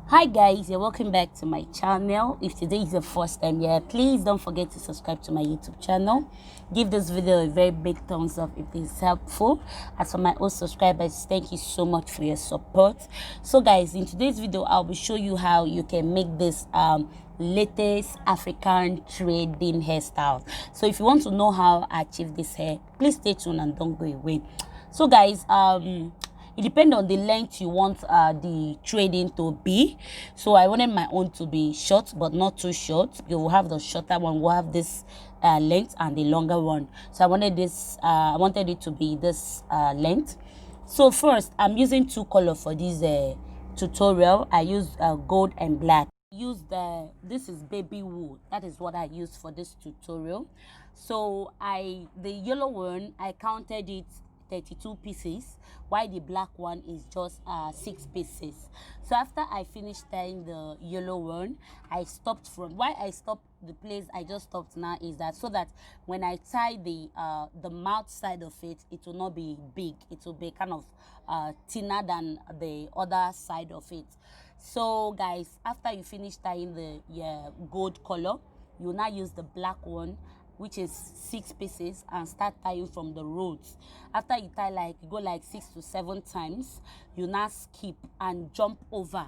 Hi guys, you're welcome back to my channel. If today is the first time here, please don't forget to subscribe to my YouTube channel. Give this video a very big thumbs up if it is helpful. As for my old subscribers, thank you so much for your support. So guys, in today's video I'll be showing you how you can make this latest African trading hairstyle. So if you want to know how I achieve this hair, please stay tuned and don't go away. So guys, it depends on the length you want the trading to be. So I wanted my own to be short but not too short. You will have the shorter one, we'll have this length, and the longer one. So I wanted it to be this length. So first, I'm using two colors for this tutorial. I use gold and black. This is baby wool. That is what I use for this tutorial. So the yellow one, I counted it 32 pieces, while the black one is just 6 pieces. So after I finished tying the yellow one, I stopped. Why I stopped the place I just stopped now is that so that when I tie the mouth side of it, it will not be big. It will be kind of thinner than the other side of it. So guys, after you finish tying the gold color, you now use the black one, which is 6 pieces, and start tying from the roots. After you tie you go like 6 to 7 times, you now skip and jump over.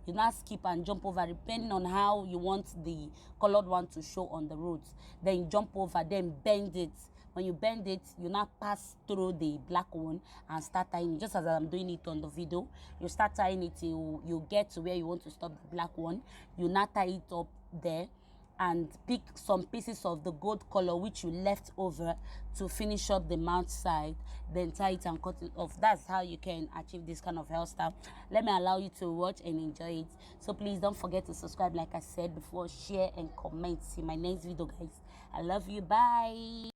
Depending on how you want the colored one to show on the roots. Then you jump over, then bend it. When you bend it, you now pass through the black one and start tying it. Just as I'm doing it on the video, you start tying it till you get to where you want to stop the black one. You now tie it up there and pick some pieces of the gold color which you left over to finish up the mouth side, then tie it and cut it off. That's how you can achieve this kind of hairstyle. Let me allow you to watch and enjoy it. So please don't forget to subscribe, like I said before, share and comment. See my next video, guys. I love you. Bye.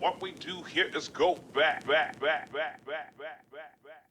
What we do here is go back, back, back, back, back, back, back, back.